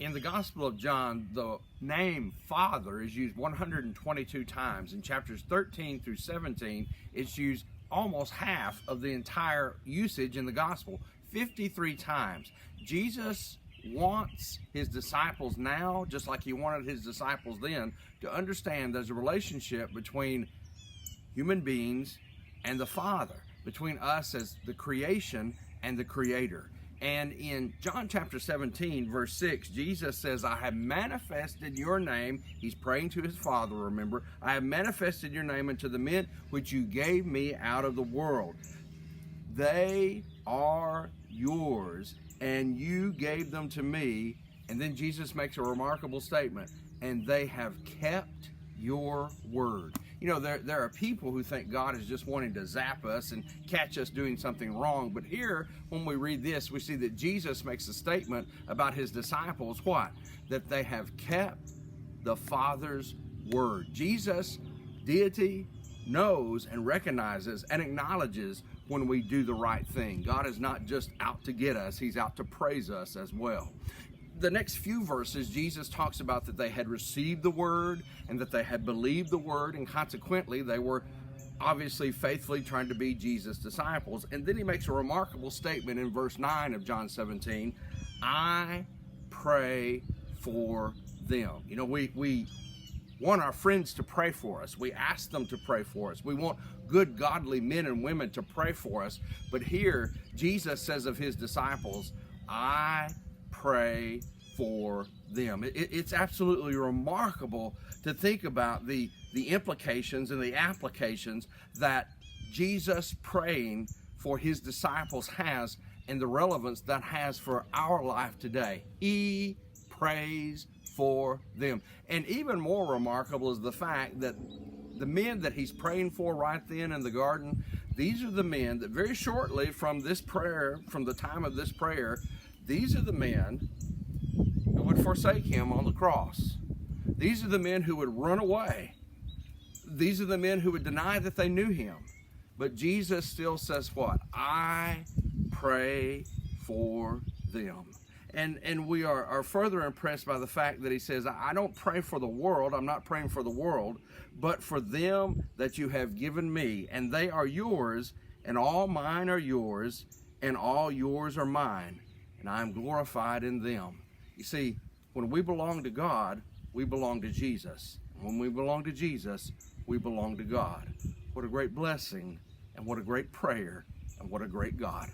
In the Gospel of John, the name Father is used 122 times. In chapters 13 through 17, it's used almost half of the entire usage in the Gospel, 53 times. Jesus wants his disciples now, just like he wanted his disciples then, to understand there's a relationship between human beings and the Father, between us as the creation and the Creator. And in John chapter 17, verse 6, Jesus says, I have manifested your name. He's praying to his Father, remember. I have manifested your name unto the men which you gave me out of the world. They are yours, and you gave them to me. And then Jesus makes a remarkable statement, and they have kept your word. You know, there are people who think God is just wanting to zap us and catch us doing something wrong. But here, when we read this, we see that Jesus makes a statement about his disciples, what? That they have kept the Father's word. Jesus, deity, knows and recognizes and acknowledges when we do the right thing. God is not just out to get us, he's out to praise us as well. The next few verses, Jesus talks about that they had received the word and that they had believed the word, and consequently they were obviously faithfully trying to be Jesus' disciples. And then he makes a remarkable statement in verse 9 of John 17, I pray for them. You know, we want our friends to pray for us. We ask them to pray for us. We want good, godly men and women to pray for us. But here, Jesus says of his disciples, I pray for them. It's absolutely remarkable to think about the implications and the applications that Jesus praying for his disciples has, and the relevance that has for our life today. He prays for them. And even more remarkable is the fact that the men that he's praying for right then in the garden, these are the men that very shortly from this prayer, from the time of this prayer, these are the men who would forsake him on the cross. These are the men who would run away. These are the men who would deny that they knew him. But Jesus still says what? I pray for them. And we are further impressed by the fact that he says, I don't pray for the world. I'm not praying for the world, but for them that you have given me. And they are yours, and all mine are yours, and all yours are mine. And I am glorified in them. You see, when we belong to God, we belong to Jesus. When we belong to Jesus, we belong to God. What a great blessing, and what a great prayer, and what a great God.